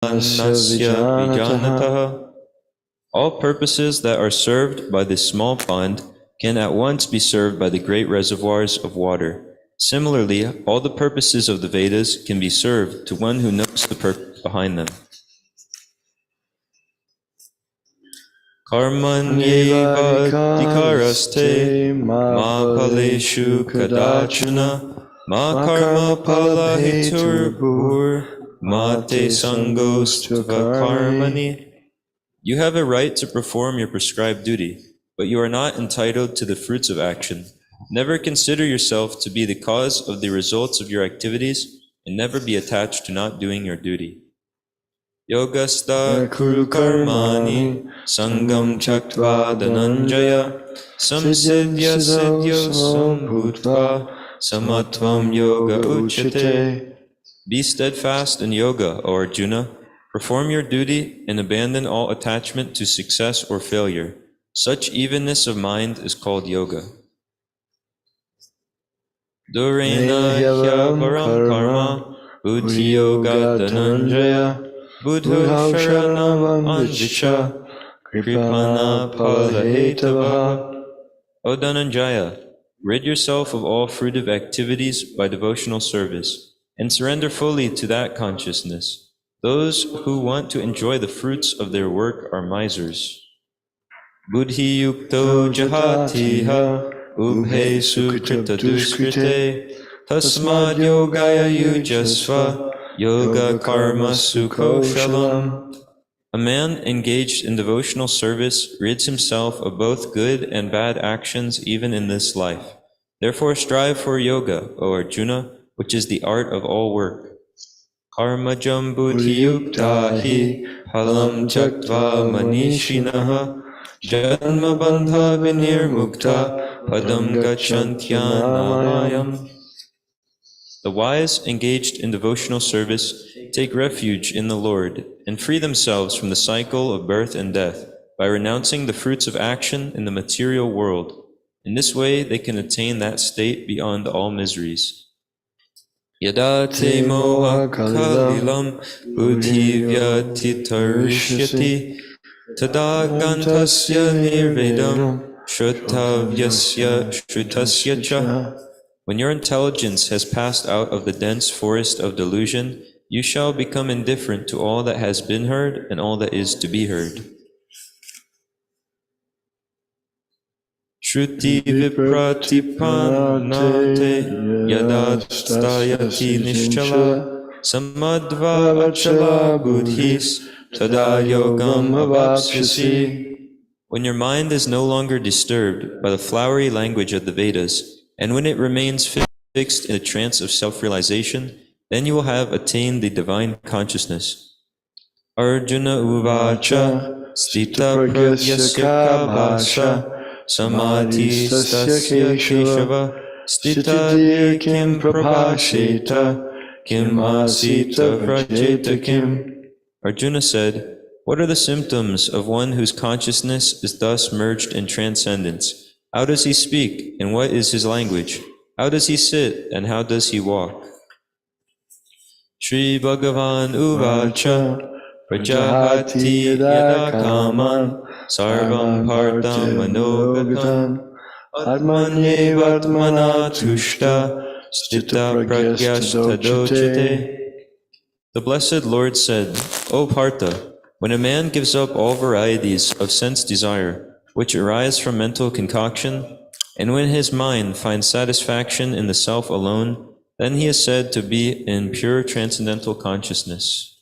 Nasya vijanataha. All purposes that are served by this small pond can at once be served by the great reservoirs of water. Similarly, all the purposes of the Vedas can be served to one who knows the purpose behind them. Karmanyeva dikaraste ma paleshu kadachana ma karma pala heturbhur ma te sangostva karmani. You have a right to perform your prescribed duty, but you are not entitled to the fruits of action. Never consider yourself to be the cause of the results of your activities, and never be attached to not doing your duty. Yogastha kuru karmani sangam chaktva dhananjaya samsidhya siddhyo sambhutva samatvam yoga uchyate. Be steadfast in yoga, O Arjuna. Perform your duty and abandon all attachment to success or failure. Such evenness of mind is called yoga. Durena hyaparam karma buddhi yoga dhananjaya buddho sharanam anjicha kripana palahetava. O Dhananjaya, rid yourself of all fruitive activities by devotional service, and surrender fully to that consciousness. Those who want to enjoy the fruits of their work are misers. Buddhi yukto jahatiha ubhe sukrita duskrite tasmad yogaya yujasva yoga karma sukoshalam. A man engaged in devotional service rids himself of both good and bad actions even in this life. Therefore strive for yoga, O Arjuna, which is the art of all work. Karmajam buddhi yukta hi phalam tyaktva manishinaha janma bandha vinirmukta padam gacchantyanayam. The wise engaged in devotional service take refuge in the Lord and free themselves from the cycle of birth and death by renouncing the fruits of action in the material world. In this way they can attain that state beyond all miseries. Yada te moha kalilam buddhi vyatitarishyati tada gantasya nirvedam shrutavyasya shrutasya cha. When your intelligence has passed out of the dense forest of delusion, you shall become indifferent to all that has been heard and all that is to be heard. Shruti vipratipanate yadastayati nischala samadva achala buddhis tada yogam avapsyasi. When your mind is no longer disturbed by the flowery language of the Vedas, and when it remains fixed in a trance of self-realization, then you will have attained the divine consciousness. Arjuna uvacha stita pragyasya bhasha samadhi stasya keshava stita kim prabhasheta kim asita vrajeta kim. Arjuna said, what are the symptoms of one whose consciousness is thus merged in transcendence? How does he speak, and what is his language? How does he sit, and how does he walk? Shri Bhagavan uvacha prajahati yada kaman sarvam partam manogatam atmanyevatmana tushta stita pragyastadocite. The blessed Lord said, O Partha, when a man gives up all varieties of sense desire, which arise from mental concoction, and when his mind finds satisfaction in the self alone, then he is said to be in pure transcendental consciousness.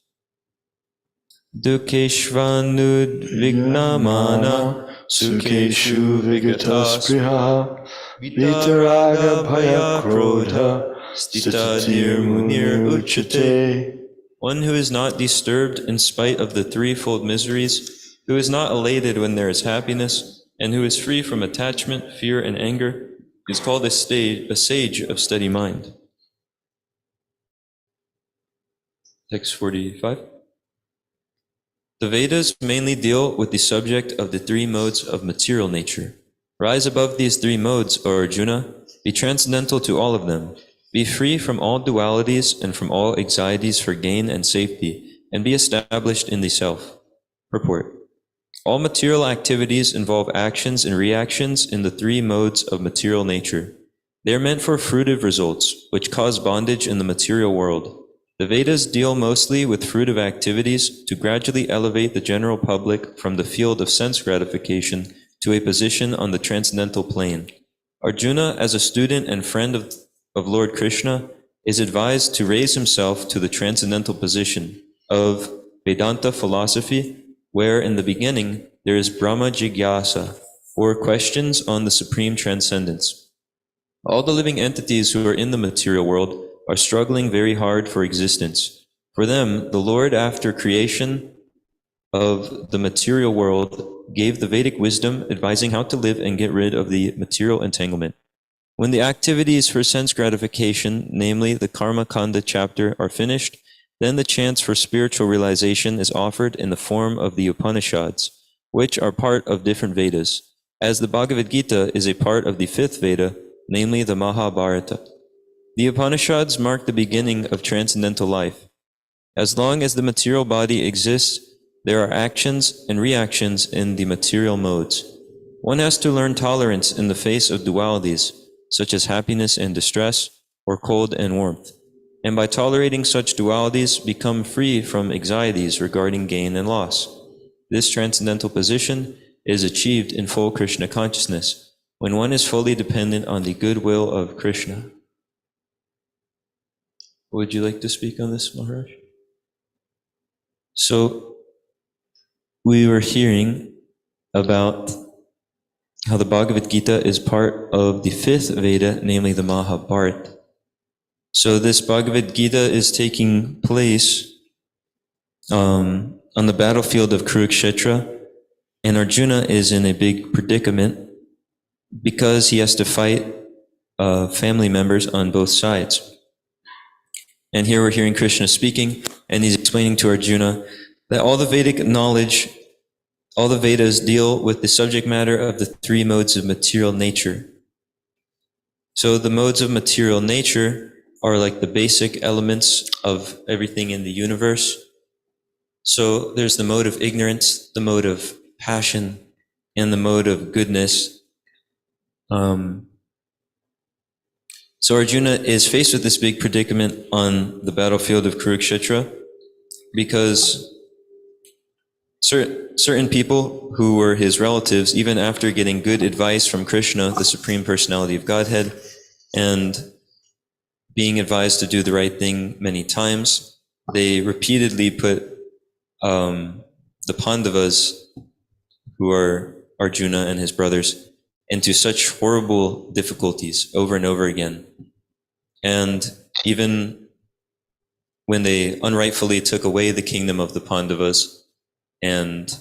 Dukeshvanud vignamana sukeshu vigataspriha vitaraga bhaya krodha stitadir munir uchate. One who is not disturbed in spite of the threefold miseries, who is not elated when there is happiness, and who is free from attachment, fear, and anger, is called a sage of steady mind. Text 45. The Vedas mainly deal with the subject of the three modes of material nature. Rise above these three modes, O Arjuna. Be transcendental to all of them. Be free from all dualities and from all anxieties for gain and safety, and be established in the self. Purport. All material activities involve actions and reactions in the three modes of material nature. They are meant for fruitive results, which cause bondage in the material world. The Vedas deal mostly with fruitive activities to gradually elevate the general public from the field of sense gratification to a position on the transcendental plane. Arjuna, as a student and friend of Lord Krishna, is advised to raise himself to the transcendental position of Vedanta philosophy, where in the beginning there is Brahma Jigyasa, or questions on the supreme transcendence. All the living entities who are in the material world are struggling very hard for existence. For them, the Lord, after creation of the material world, gave the Vedic wisdom advising how to live and get rid of the material entanglement. When the activities for sense gratification, namely the Karma Kanda chapter, are finished, then the chance for spiritual realization is offered in the form of the Upanishads, which are part of different Vedas, as the Bhagavad Gita is a part of the fifth Veda, namely the Mahabharata. The Upanishads mark the beginning of transcendental life. As long as the material body exists, there are actions and reactions in the material modes. One has to learn tolerance in the face of dualities, such as happiness and distress, or cold and warmth, and by tolerating such dualities, become free from anxieties regarding gain and loss. This transcendental position is achieved in full Krishna consciousness, when one is fully dependent on the goodwill of Krishna. Would you like to speak on this, Maharaj? So, we were hearing about how the Bhagavad Gita is part of the fifth Veda, namely the Mahabharata. So this Bhagavad Gita is taking place on the battlefield of Kurukshetra, and Arjuna is in a big predicament because he has to fight family members on both sides. And here we're hearing Krishna speaking, and he's explaining to Arjuna that all the Vedic knowledge, all the Vedas deal with the subject matter of the three modes of material nature. So the modes of material nature are like the basic elements of everything in the universe. So there's the mode of ignorance, the mode of passion, and the mode of goodness. So Arjuna is faced with this big predicament on the battlefield of Kurukshetra because certain people who were his relatives, even after getting good advice from Krishna, the Supreme Personality of Godhead, and being advised to do the right thing many times, they repeatedly put the Pandavas, who are Arjuna and his brothers, into such horrible difficulties over and over again. And even when they unrightfully took away the kingdom of the Pandavas, and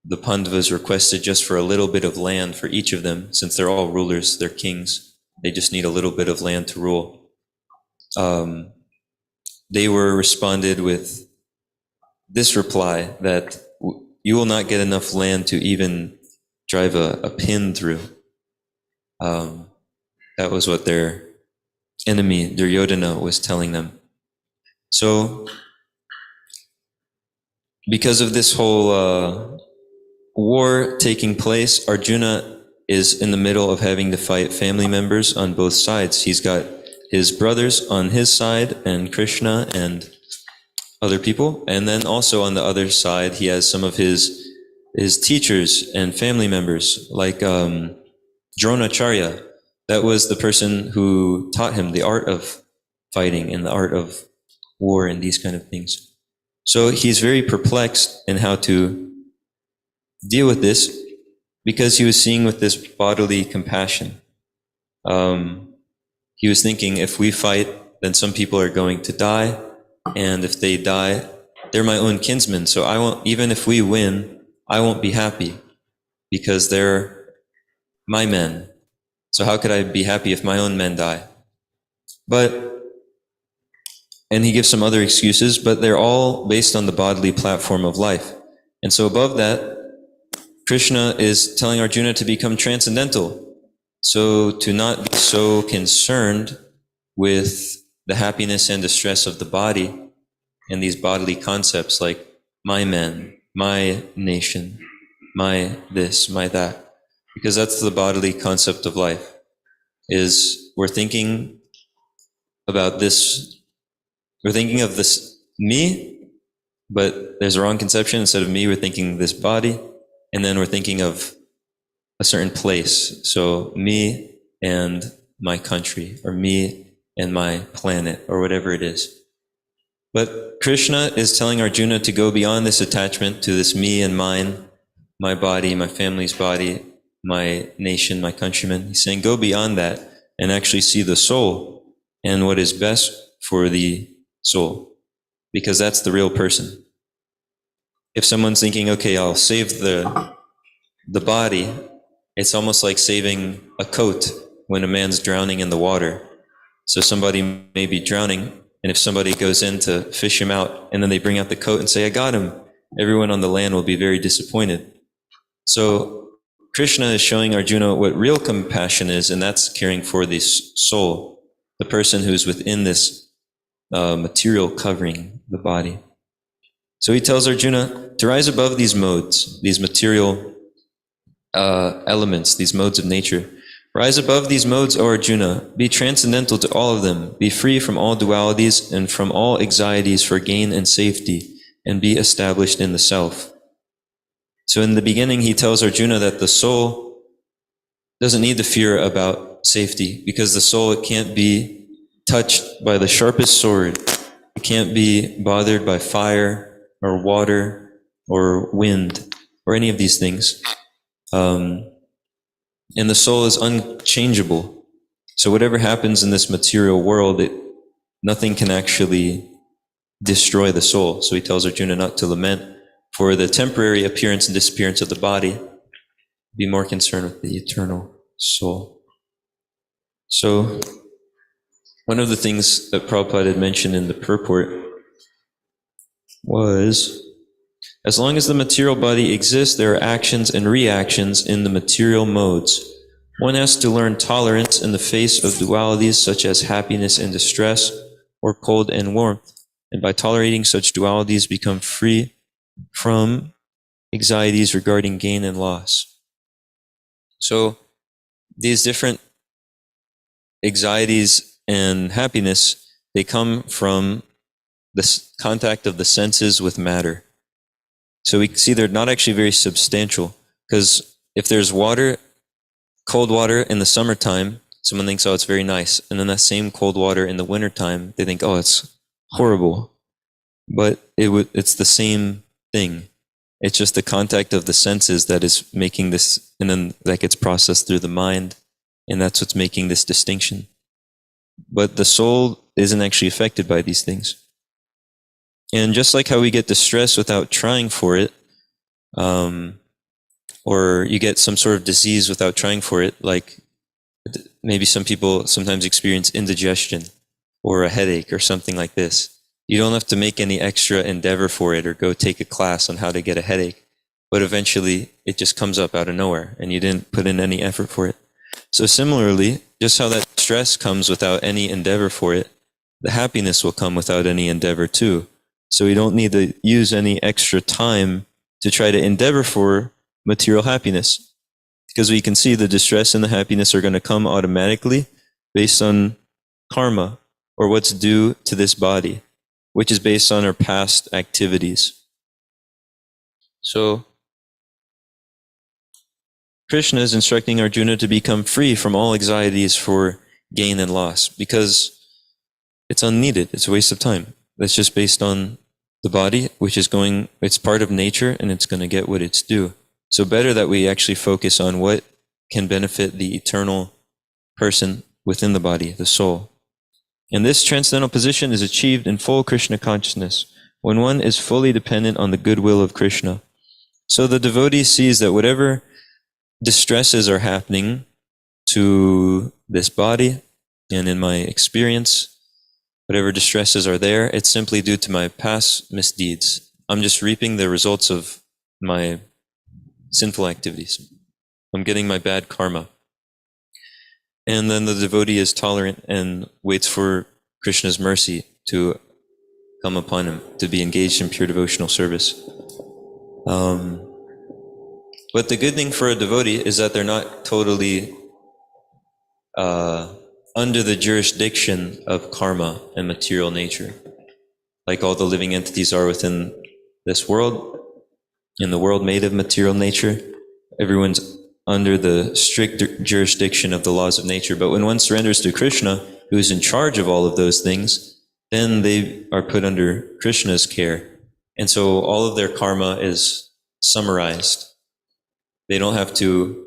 the Pandavas requested just for a little bit of land for each of them, since they're all rulers, they're kings, they just need a little bit of land to rule. They were responded with this reply that you will not get enough land to even drive a pin through. That was what their enemy, Duryodhana, was telling them. So, because of this whole war taking place, Arjuna is in the middle of having to fight family members on both sides. He's got his brothers on his side and Krishna and other people. And then also on the other side, he has some of his teachers and family members, like Dronacharya. That was the person who taught him the art of fighting and the art of war and these kind of things. So he's very perplexed in how to deal with this because he was seeing with this bodily compassion. He was thinking, if we fight, then some people are going to die. And if they die, they're my own kinsmen. So I won't, even if we win, I won't be happy because they're my men. So how could I be happy if my own men die? And he gives some other excuses, but they're all based on the bodily platform of life. And so above that, Krishna is telling Arjuna to become transcendental. So to not be so concerned with the happiness and distress of the body, and these bodily concepts like my men, my nation, my this, my that, because that's the bodily concept of life, is we're thinking about this, we're thinking of this me, but there's a wrong conception. Instead of me, we're thinking this body, and then we're thinking of a certain place. So me and my country, or me and my planet, or whatever it is. But Krishna is telling Arjuna to go beyond this attachment to this me and mine, my body, my family's body, my nation, my countrymen. He's saying go beyond that and actually see the soul and what is best for the soul, because that's the real person. If someone's thinking, okay, I'll save the body, it's almost like saving a coat when a man's drowning in the water. So somebody may be drowning, and if somebody goes in to fish him out, and then they bring out the coat and say, I got him, everyone on the land will be very disappointed. So Krishna is showing Arjuna what real compassion is, and that's caring for the soul, the person who's within this material covering the body. So he tells Arjuna to rise above these modes, these material elements, these modes of nature. Rise above these modes, O Arjuna. Be transcendental to all of them. Be free from all dualities and from all anxieties for gain and safety, and be established in the self. So in the beginning, he tells Arjuna that the soul doesn't need to fear about safety, because the soul, it can't be touched by the sharpest sword. It can't be bothered by fire or water or wind or any of these things. And the soul is unchangeable. So whatever happens in this material world, nothing can actually destroy the soul. So he tells Arjuna not to lament for the temporary appearance and disappearance of the body. Be more concerned with the eternal soul. So one of the things that Prabhupada had mentioned in the purport was, as long as the material body exists, there are actions and reactions in the material modes. One has to learn tolerance in the face of dualities such as happiness and distress, or cold and warmth, and by tolerating such dualities become free from anxieties regarding gain and loss. So these different anxieties and happiness, they come from the contact of the senses with matter. So we see they're not actually very substantial, because if there's water, cold water in the summertime, someone thinks, oh, it's very nice. And then that same cold water in the wintertime, they think, oh, it's horrible. But it's the same thing. It's just the contact of the senses that is making this, and then that gets processed through the mind, and that's what's making this distinction. But the soul isn't actually affected by these things. And just like how we get distress without trying for it, or you get some sort of disease without trying for it, like maybe some people sometimes experience indigestion or a headache or something like this. You don't have to make any extra endeavor for it or go take a class on how to get a headache, but eventually it just comes up out of nowhere and you didn't put in any effort for it. So similarly, just how that stress comes without any endeavor for it, the happiness will come without any endeavor too. So we don't need to use any extra time to try to endeavor for material happiness, because we can see the distress and the happiness are going to come automatically based on karma, or what's due to this body, which is based on our past activities. So Krishna is instructing Arjuna to become free from all anxieties for gain and loss, because it's unneeded. It's a waste of time. That's just based on the body, which is it's part of nature, and it's going to get what it's due. So better that we actually focus on what can benefit the eternal person within the body, the soul. And this transcendental position is achieved in full Krishna consciousness, when one is fully dependent on the goodwill of Krishna. So the devotee sees that whatever distresses are happening to this body, and in my experience, whatever distresses are there, it's simply due to my past misdeeds. I'm just reaping the results of my sinful activities. I'm getting my bad karma. And then the devotee is tolerant and waits for Krishna's mercy to come upon him to be engaged in pure devotional service. But the good thing for a devotee is that they're not totally under the jurisdiction of karma and material nature, like all the living entities are within this world, in the world made of material nature. Everyone's under the strict jurisdiction of the laws of nature. But when one surrenders to Krishna, who is in charge of all of those things, then they are put under Krishna's care. And so all of their karma is summarized. They don't have to,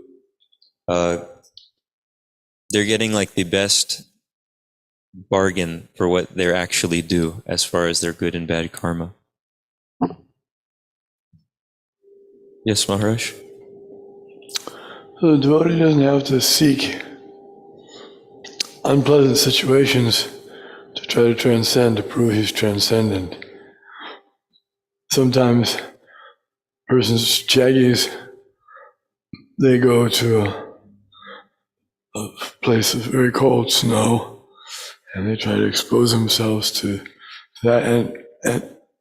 they're getting like the best bargain for what they're actually due as far as their good and bad karma. Yes, Maharaj? So the devotee doesn't have to seek unpleasant situations to try to transcend, to prove he's transcendent. Sometimes persons, jagis, they go to a place of very cold snow and they try to expose themselves to that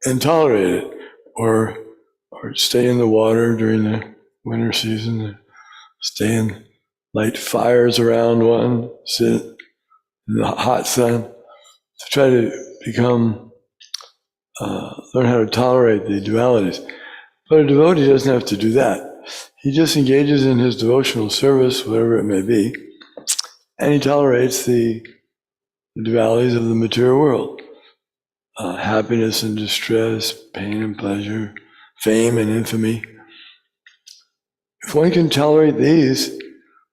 and tolerate it, or stay in the water during the winter season, stay in, light fires around one, sit in the hot sun, to try to become, learn how to tolerate the dualities. But a devotee doesn't have to do that. He just engages in his devotional service, whatever it may be, and he tolerates the dualities of the material world. Happiness and distress, pain and pleasure, fame and infamy. If one can tolerate these,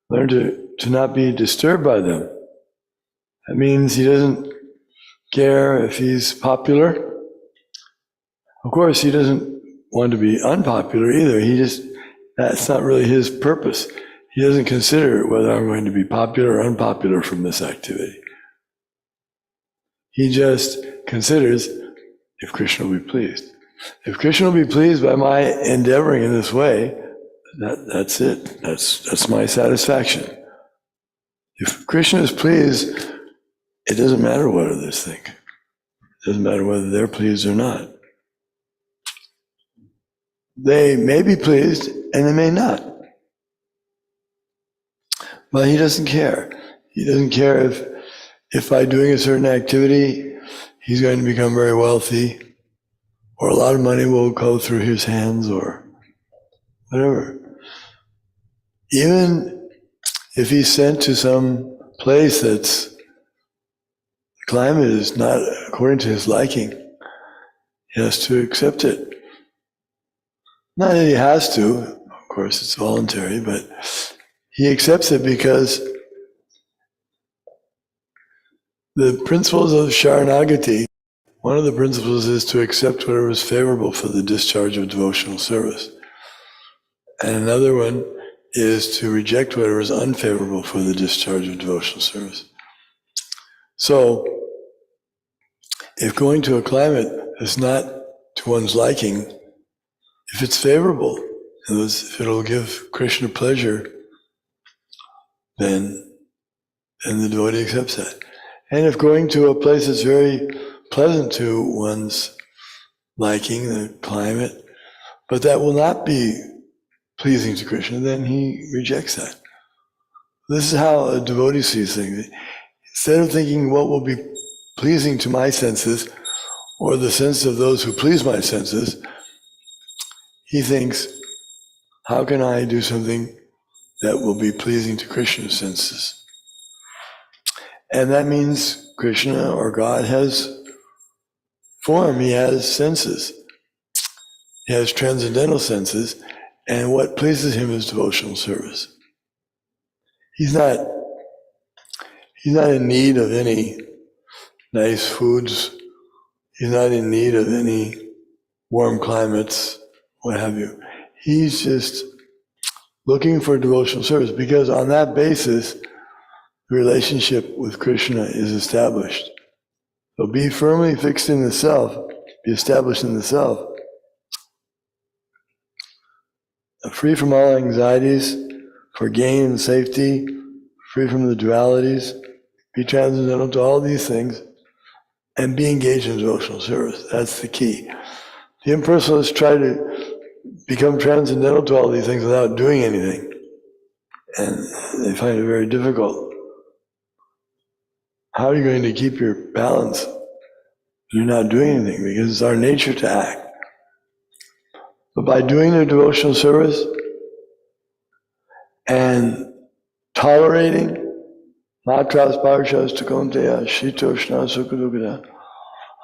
learn to not be disturbed by them. That means he doesn't care if he's popular. Of course, he doesn't want to be unpopular either. That's not really his purpose. He doesn't consider whether I'm going to be popular or unpopular from this activity. He just considers if Krishna will be pleased. If Krishna will be pleased by my endeavoring in this way, that's it. That's my satisfaction. If Krishna is pleased, it doesn't matter what others think. It doesn't matter whether they're pleased or not. They may be pleased and they may not. But he doesn't care. He doesn't care if by doing a certain activity, he's going to become very wealthy, or a lot of money will go through his hands, or whatever. Even if he's sent to some place that's, the climate is not according to his liking, he has to accept it. Not that he has to, of course it's voluntary, but he accepts it because the principles of Sharanagati, one of the principles is to accept whatever is favorable for the discharge of devotional service. And another one is to reject whatever is unfavorable for the discharge of devotional service. So, if going to a climate is not to one's liking, if it's favorable, if it'll give Krishna pleasure, then the devotee accepts that. And if going to a place that's very pleasant to one's liking, the climate, but that will not be pleasing to Krishna, then he rejects that. This is how a devotee sees things. Instead of thinking what will be pleasing to my senses, or the sense of those who please my senses, he thinks, how can I do something that will be pleasing to Krishna's senses? And that means Krishna or God has form, he has senses. He has transcendental senses, and what pleases him is devotional service. He's not in need of any nice foods. He's not in need of any warm climates, what have you. He's just looking for devotional service, because on that basis, the relationship with Krishna is established. So be firmly fixed in the self, be established in the self, free from all anxieties, for gain and safety, free from the dualities, be transcendental to all these things, and be engaged in devotional service. That's the key. The impersonalists try to become transcendental to all these things without doing anything. And they find it very difficult. How are you going to keep your balance if you're not doing anything? Because it's our nature to act. But by doing their devotional service and tolerating matras parshas takonteya shitoshna sukadukada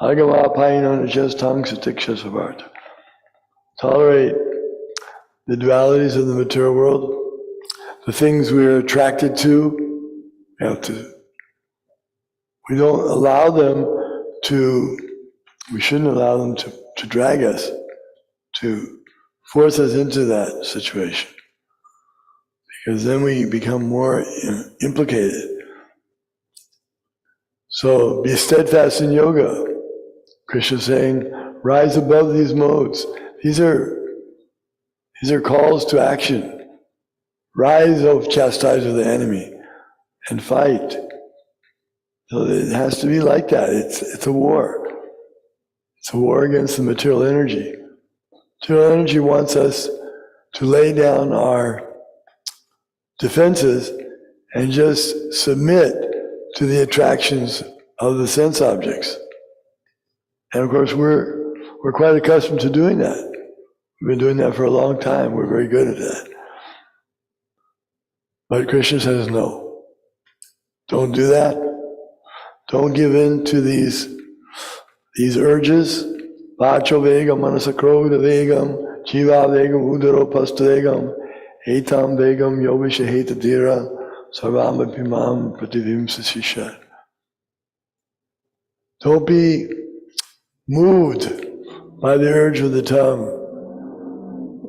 agamapayino najastang satiksha savarta. Tolerate the dualities of the material world, the things we're attracted to. We don't allow them we shouldn't allow them to drag us, to force us into that situation. Because then we become more implicated. So be steadfast in yoga. Krishna is saying, rise above these modes. These are calls to action. Rise, O chastiser the enemy, and fight. So it has to be like that. It's a war. It's a war against the material energy. Material energy wants us to lay down our defenses and just submit to the attractions of the sense objects. And of course, we're quite accustomed to doing that. We've been doing that for a long time. We're very good at that. But Krishna says, no. Don't do that. Don't give in to these urges. Vacho vegam, manasakroda vegam, jiva vegam, udaro pasta vegam, etam vegam, yovisha heta dira, sarvama pimam prativimsa sisha. Don't be moved by the urge of the tongue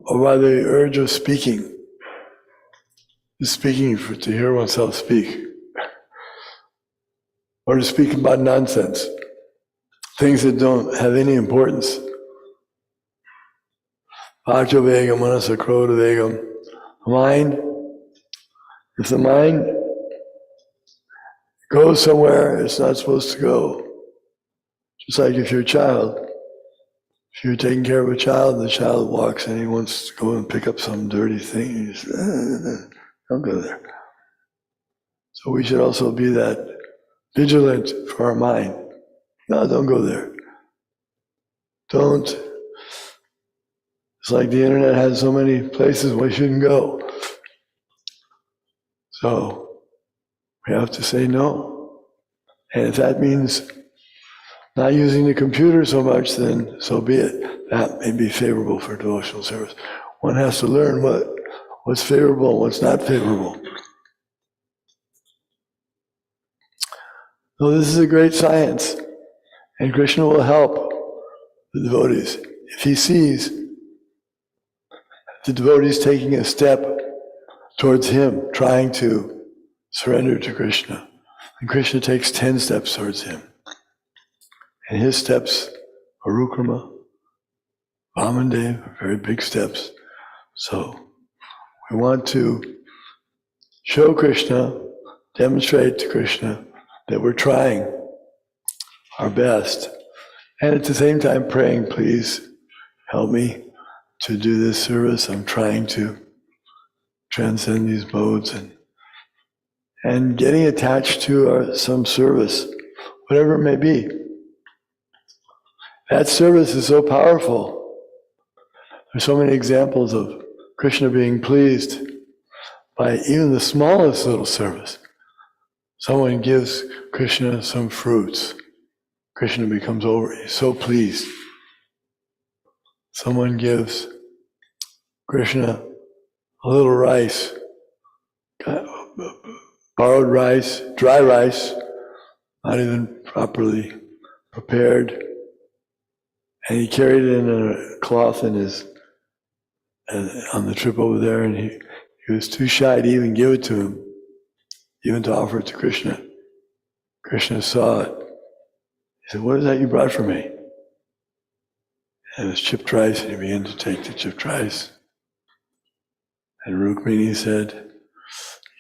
or by the urge of speaking. Speaking to hear oneself speak. Or to speak about nonsense. Things that don't have any importance. Vacho vegam, manasakroda vegam. Mind, if the mind goes somewhere it's not supposed to go, just like if you're a child, if you're taking care of a child, the child walks and he wants to go and pick up some dirty thing, you just, don't go there. So we should also be that vigilant for our mind. No, don't go there. Don't. It's like the internet has so many places we shouldn't go. So we have to say no. And if that means not using the computer so much, then so be it. That may be favorable for devotional service. One has to learn what's favorable and what's not favorable. So this is a great science. And Krishna will help the devotees. If he sees the devotees taking a step towards him, trying to surrender to Krishna, and Krishna takes 10 steps towards him. And his steps are Rukrama, Vamandev, are very big steps. So we want to show Krishna, demonstrate to Krishna that we're trying our best, and at the same time praying, please help me to do this service. I'm trying to transcend these modes and getting attached to some service, whatever it may be. That service is so powerful. There's so many examples of Krishna being pleased by even the smallest little service. Someone gives Krishna some fruits. Krishna becomes he's so pleased. Someone gives Krishna a little rice, borrowed rice, dry rice, not even properly prepared, and he carried it in a cloth on the trip over there, and he was too shy to even give it to him, even to offer it to Krishna. Krishna saw it. He said, "What is that you brought for me?" And it was chipped rice, and he began to take the chipped rice. And Rukmini said,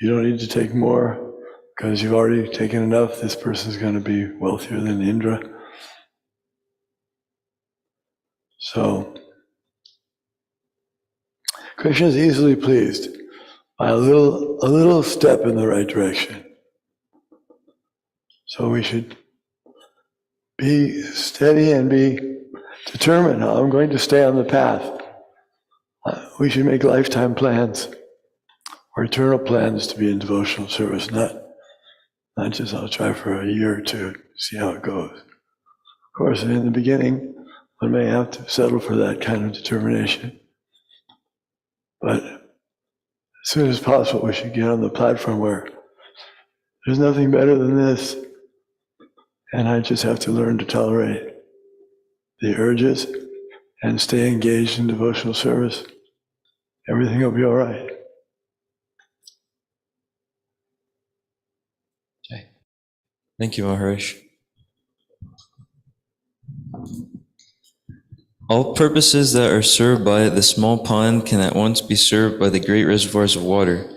"You don't need to take more, because you've already taken enough. This person's going to be wealthier than Indra." So Krishna is easily pleased by a little step in the right direction. So we should be steady and be determined. I'm going to stay on the path. We should make lifetime plans or eternal plans to be in devotional service, not just I'll try for a year or two to see how it goes. Of course, in the beginning, one may have to settle for that kind of determination. But as soon as possible, we should get on the platform where there's nothing better than this, and I just have to learn to tolerate the urges and stay engaged in devotional service. Everything will be all right. Okay. Thank you, Maharaj. All purposes that are served by the small pond can at once be served by the great reservoirs of water.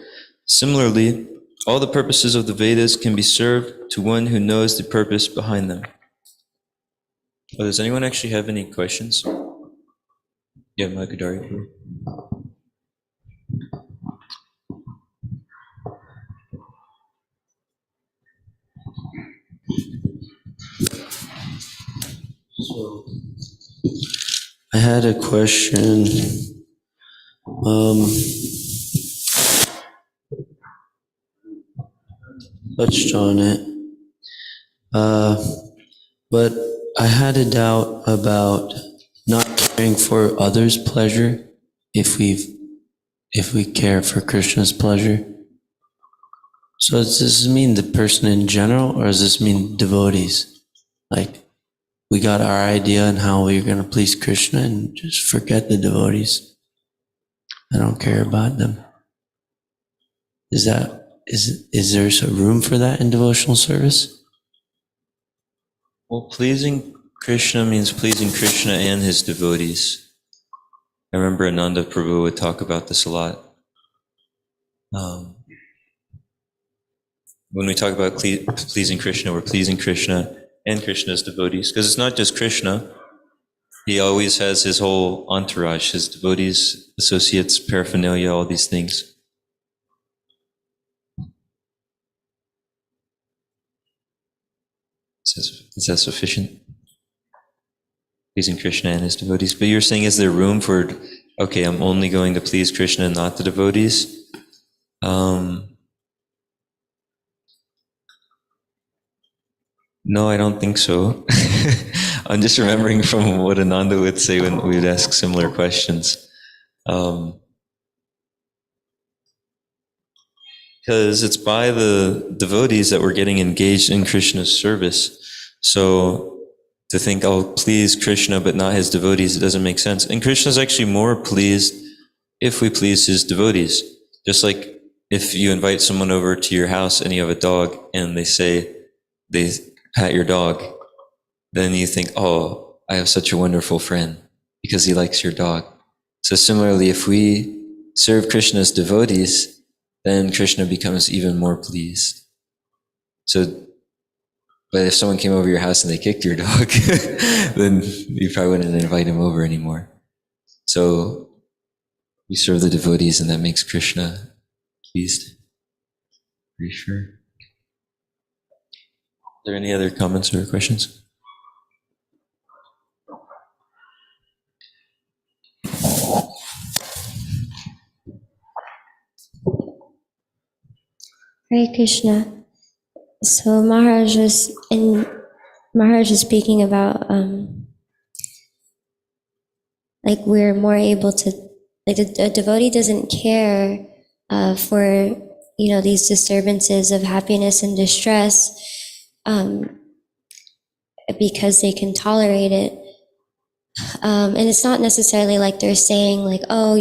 Similarly, all the purposes of the Vedas can be served to one who knows the purpose behind them. Oh, does anyone actually have any questions? Yeah, Magadari. So, I had a question. Touched on it. But I had a doubt about not caring for others' pleasure if we care for Krishna's pleasure. So does this mean the person in general, or does this mean devotees? Like, we got our idea on how we're going to please Krishna and just forget the devotees. I don't care about them. Is there some room for that in devotional service? Well, pleasing Krishna means pleasing Krishna and his devotees. I remember Ananda Prabhu would talk about this a lot. When we talk about pleasing Krishna, we're pleasing Krishna and Krishna's devotees. Because it's not just Krishna. He always has his whole entourage, his devotees, associates, paraphernalia, all these things. Is that sufficient? Pleasing Krishna and his devotees. But you're saying, is there room for, okay, I'm only going to please Krishna and not the devotees? No, I don't think so. I'm just remembering from what Ananda would say when we would ask similar questions. Because it's by the devotees that we're getting engaged in Krishna's service. So to think, I'll please Krishna but not his devotees, it doesn't make sense. And Krishna's actually more pleased if we please his devotees. Just like if you invite someone over to your house and you have a dog and they pat your dog, then you think, oh, I have such a wonderful friend because he likes your dog. So similarly, if we serve Krishna's devotees, then Krishna becomes even more pleased. But if someone came over your house and they kicked your dog, then you probably wouldn't invite him over anymore. So we serve the devotees and that makes Krishna pleased. Are you sure? Are there any other comments or questions? Hare Krishna. So Maharaj was speaking about like we're more able to, like a devotee doesn't care for these disturbances of happiness and distress because they can tolerate it. And it's not necessarily like they're saying like, oh,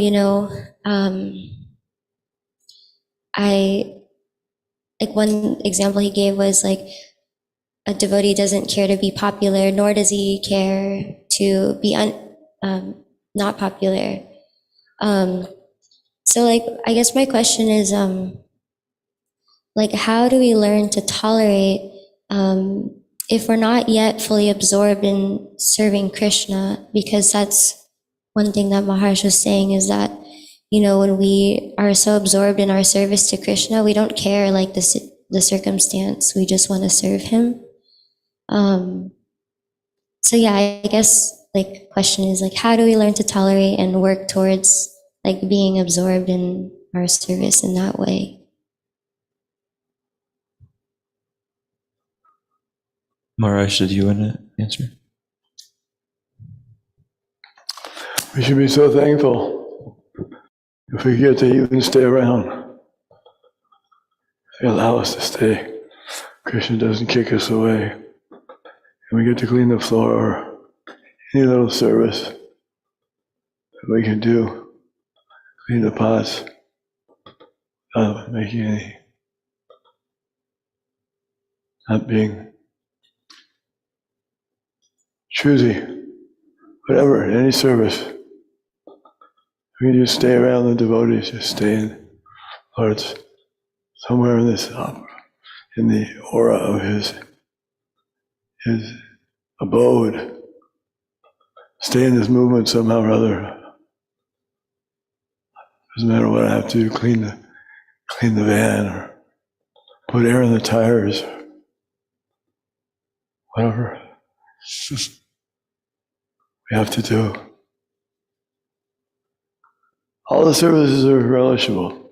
like one example he gave was like a devotee doesn't care to be popular, nor does he care to be not popular. So like, I guess my question is, like, how do we learn to tolerate if we're not yet fully absorbed in serving Krishna, because that's one thing that Maharaj was saying, is that, when we are so absorbed in our service to Krishna, we don't care like the circumstance. We just want to serve him. So yeah, I guess like question is like, how do we learn to tolerate and work towards like being absorbed in our service in that way? Maharaj, did you want to answer? We should be so thankful if we get to even stay around. They allow us to stay. Krishna doesn't kick us away. And we get to clean the floor or any little service that we can do. Clean the pots without making any, not being choosy, whatever, any service. We can just stay around the devotees, just stay in hearts, somewhere in this, in the aura of his abode. Stay in this movement somehow or other. Doesn't matter what I have to do, clean the van or put air in the tires, whatever we have to do. All the services are relishable.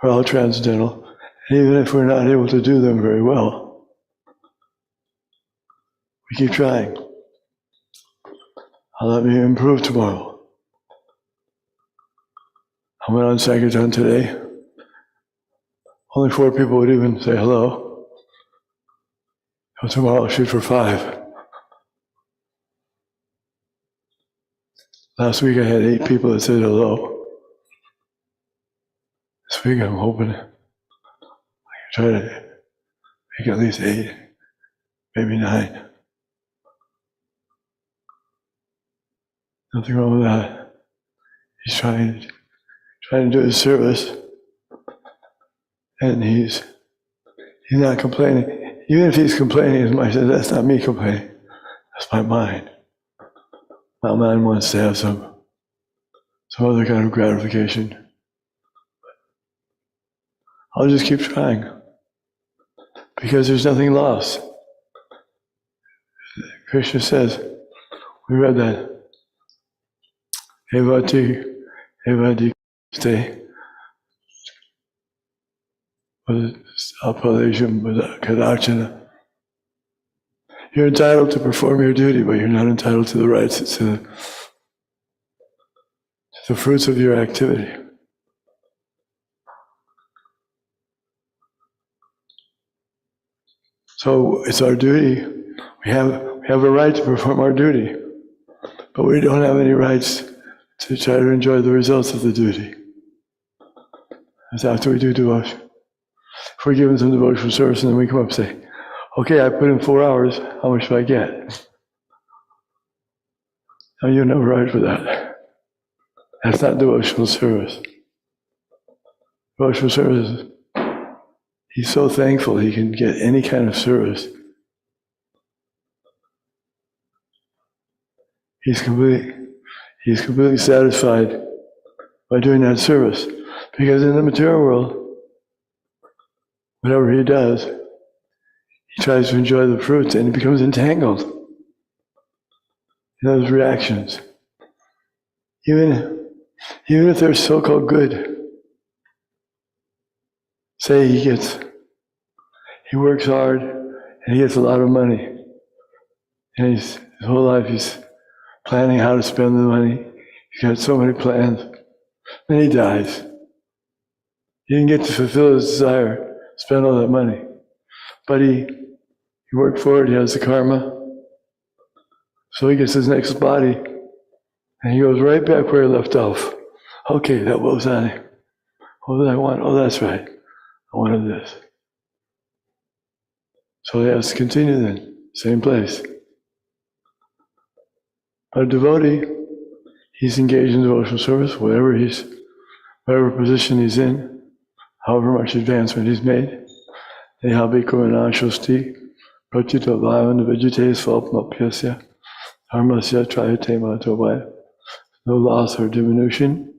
We're all transcendental. And even if we're not able to do them very well, we keep trying. I'll let me improve tomorrow. I went on Sankirtan today. Only 4 people would even say hello. So tomorrow I'll shoot for 5. Last week I had 8 people that said hello. This week I'm hoping I can try to make at least 8, maybe 9. Nothing wrong with that. He's trying to do his service, and he's not complaining. Even if he's complaining as much, that's not me complaining. That's my mind. My mind wants to have some other kind of gratification. I'll just keep trying, because there's nothing lost. Krishna says, we read that, Evati stay. You're entitled to perform your duty, but you're not entitled to the rights, to the fruits of your activity. So it's our duty. We have a right to perform our duty, but we don't have any rights to try to enjoy the results of the duty. That's after we do devotion. If we're given some devotional service and then we come up and say, okay, I put in 4 hours, how much do I get? No, you're never right for that. That's not devotional service. Devotional service, he's so thankful he can get any kind of service. He's completely satisfied by doing that service. Because in the material world, whatever he does, he tries to enjoy the fruits and he becomes entangled in those reactions. Even if they're so-called good. Say he works hard and he gets a lot of money. And his whole life he's planning how to spend the money. He's got so many plans. Then he dies. He didn't get to fulfill his desire, spend all that money. But he worked for it, he has the karma. So he gets his next body, and he goes right back where he left off. Okay, what was that? What did I want? Oh, that's right. I wanted this. So he has to continue then, same place. But a devotee, he's engaged in devotional service, whatever position he's in, however much advancement he's made. Nehabhikurana shosti prachita vayana vijite swapnapyasya dharmasya trayate matavaya. No loss or diminution.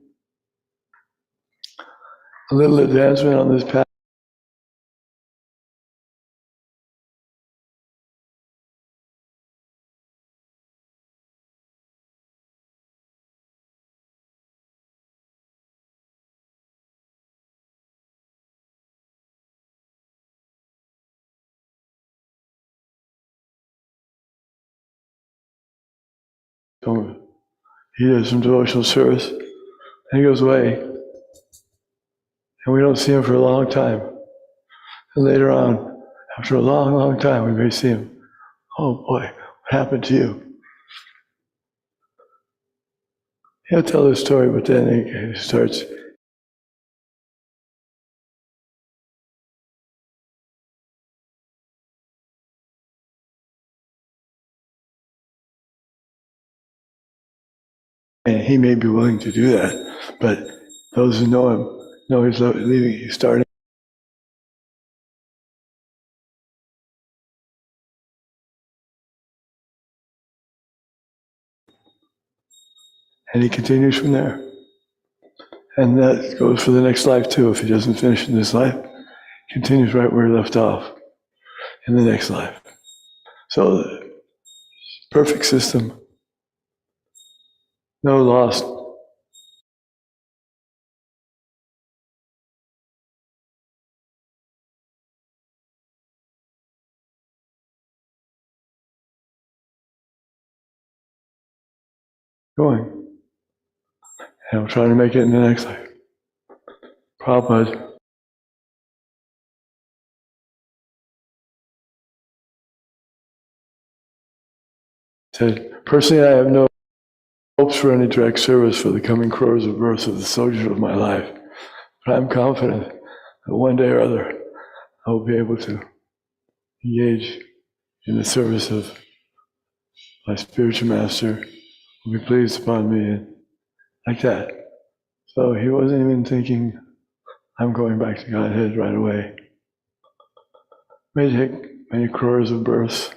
A little advancement on this path. He does some devotional service, and he goes away, and we don't see him for a long time. And later on, after a long, long time, we may see him. Oh boy, what happened to you? He'll tell the story, but then he starts. And he may be willing to do that, but those who know him know he's leaving, he's starting. And he continues from there. And that goes for the next life too. If he doesn't finish in this life, continues right where he left off in the next life. So, perfect system. No loss. Going. And I'm trying to make it in the next life. Prabhupada said, personally, I have no hopes for any direct service for the coming crores of births of the soldiers of my life. But I'm confident that one day or other I will be able to engage in the service of my spiritual master, who will be pleased upon me, and like that. So he wasn't even thinking, I'm going back to Godhead right away. May take many crores of births,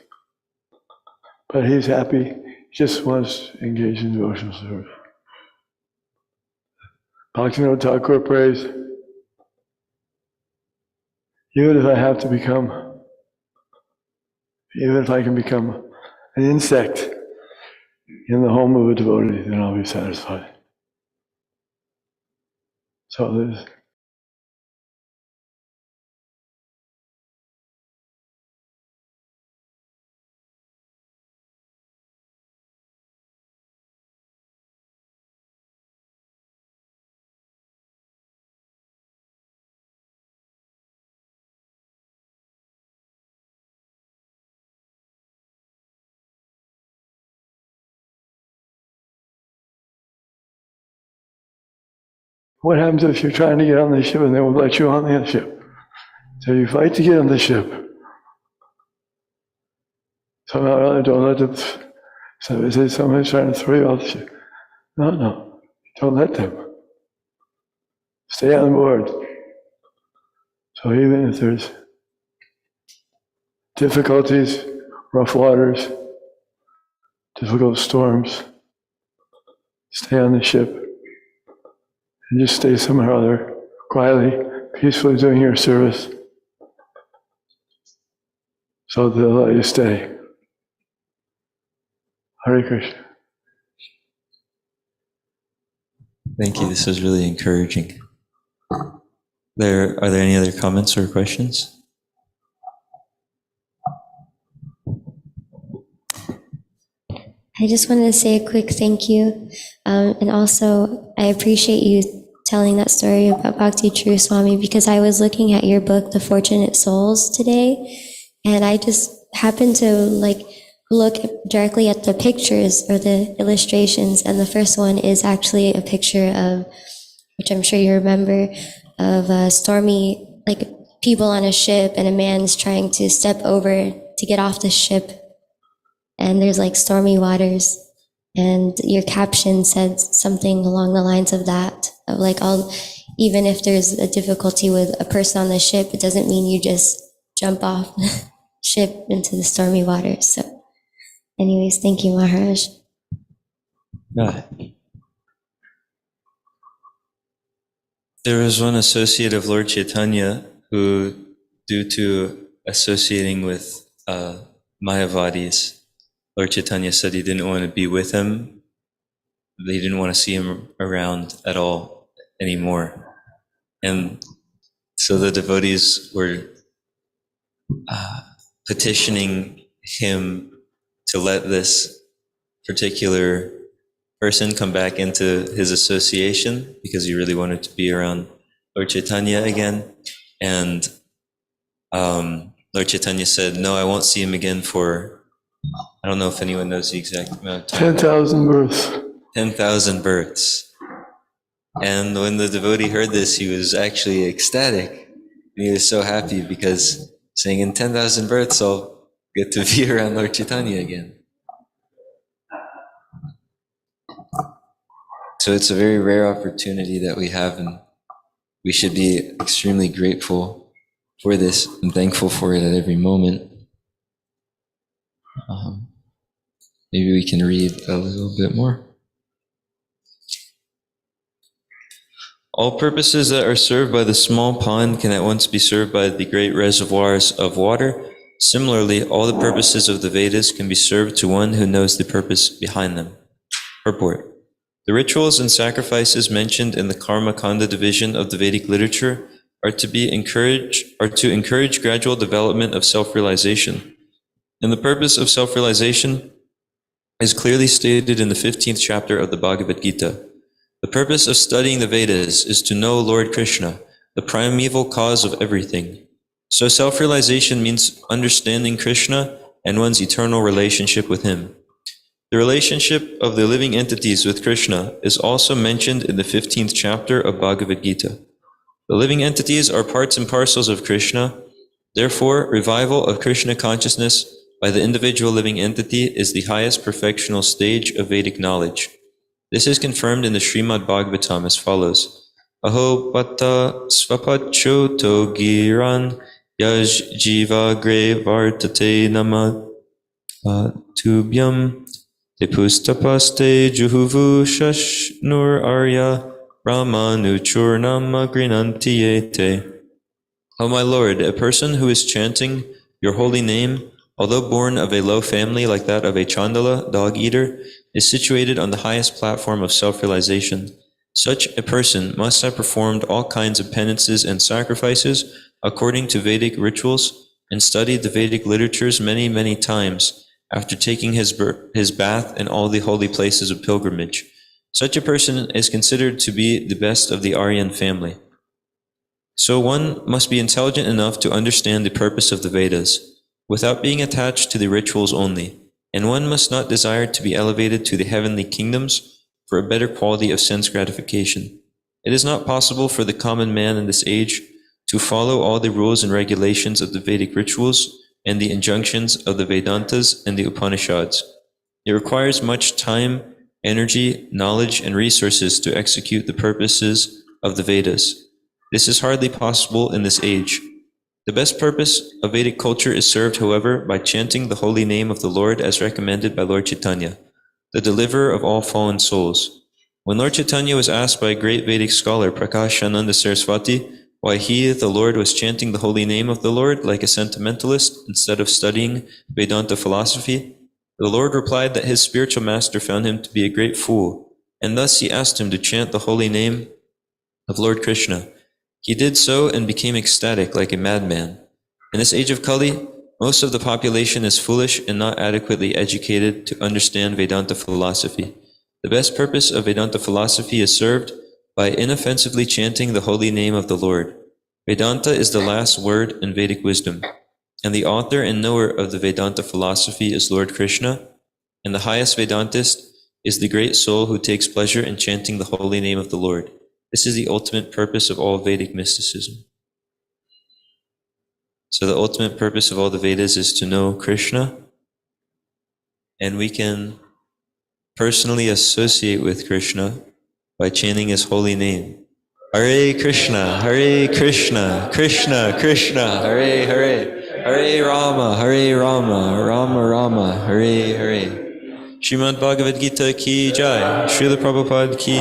but he's happy. He just wants to engage in devotional service. Bhaktivinoda Thakur prays, even if I can become an insect in the home of a devotee, then I'll be satisfied. So there's what happens if you're trying to get on the ship and they won't let you on the ship? So you fight to get on the ship. Somehow don't let them. So they say somebody's trying to throw you off the ship. No, don't let them. Stay on board. So even if there's difficulties, rough waters, difficult storms, stay on the ship and just stay somewhere or other, quietly, peacefully doing your service, so they'll let you stay. Hare Krishna. Thank you. This is really encouraging. Are there any other comments or questions? I just wanted to say a quick thank you. And also, I appreciate you telling that story about Bhakti True Swami, because I was looking at your book, The Fortunate Souls, today, and I just happened to look directly at the pictures or the illustrations, and the first one is actually a picture of, which I'm sure you remember, of a stormy, people on a ship, and a man's trying to step over to get off the ship, and there's stormy waters, and your caption said something along the lines of that, of even if there's a difficulty with a person on the ship, it doesn't mean you just jump off the ship into the stormy waters. So anyways, thank you, Maharaj. There was one associate of Lord Chaitanya who, due to associating with Mayavadis, Lord Chaitanya said he didn't want to be with him. They didn't want to see him around at all anymore. And so the devotees were petitioning him to let this particular person come back into his association because he really wanted to be around Lord Chaitanya again. And Lord Chaitanya said, no, I won't see him again for, I don't know if anyone knows the exact amount of time. 10,000 births. 10,000 births. And when the devotee heard this, he was actually ecstatic. And he was so happy because saying in 10,000 births, I'll get to be around Lord Chaitanya again. So it's a very rare opportunity that we have, and we should be extremely grateful for this and thankful for it at every moment. Maybe we can read a little bit more. All purposes that are served by the small pond can at once be served by the great reservoirs of water. Similarly, all the purposes of the Vedas can be served to one who knows the purpose behind them. Purport. The rituals and sacrifices mentioned in the Karma Kanda division of the Vedic literature are to encourage gradual development of self-realization. And the purpose of self-realization is clearly stated in the 15th chapter of the Bhagavad Gita. The purpose of studying the Vedas is to know Lord Krishna, the primeval cause of everything. So self-realization means understanding Krishna and one's eternal relationship with him. The relationship of the living entities with Krishna is also mentioned in the 15th chapter of Bhagavad Gita. The living entities are parts and parcels of Krishna. Therefore, revival of Krishna consciousness by the individual living entity is the highest perfectional stage of Vedic knowledge. This is confirmed in the Srimad Bhagavatam as follows. Aho pata svapachoto giran yaj jiva gre vartate nama tubhyam te pustapaste juhuvu shashnur arya ramanuchurnama grinantiyete. O my Lord, a person who is chanting your holy name, although born of a low family like that of a Chandala, dog-eater, is situated on the highest platform of self-realization. Such a person must have performed all kinds of penances and sacrifices according to Vedic rituals and studied the Vedic literatures many, many times after taking his bath in all the holy places of pilgrimage. Such a person is considered to be the best of the Aryan family. So one must be intelligent enough to understand the purpose of the Vedas, without being attached to the rituals only, and one must not desire to be elevated to the heavenly kingdoms for a better quality of sense gratification. It is not possible for the common man in this age to follow all the rules and regulations of the Vedic rituals and the injunctions of the Vedantas and the Upanishads. It requires much time, energy, knowledge, and resources to execute the purposes of the Vedas. This is hardly possible in this age. The best purpose of Vedic culture is served, however, by chanting the holy name of the Lord as recommended by Lord Chaitanya, the deliverer of all fallen souls. When Lord Chaitanya was asked by a great Vedic scholar, Prakashananda Saraswati, why he, the Lord, was chanting the holy name of the Lord like a sentimentalist instead of studying Vedanta philosophy, the Lord replied that his spiritual master found him to be a great fool, and thus he asked him to chant the holy name of Lord Krishna. He did so and became ecstatic like a madman. In this age of Kali, most of the population is foolish and not adequately educated to understand Vedanta philosophy. The best purpose of Vedanta philosophy is served by inoffensively chanting the holy name of the Lord. Vedanta is the last word in Vedic wisdom, and the author and knower of the Vedanta philosophy is Lord Krishna, and the highest Vedantist is the great soul who takes pleasure in chanting the holy name of the Lord. This is the ultimate purpose of all Vedic mysticism. So the ultimate purpose of all the Vedas is to know Krishna, and we can personally associate with Krishna by chanting his holy name. Hare Krishna, Krishna, Krishna, Hare Hare, Hare Rama, Hare Rama, Rama Rama, Hare Hare. Srimad Bhagavad Gita ki jai. Srila Prabhupada ki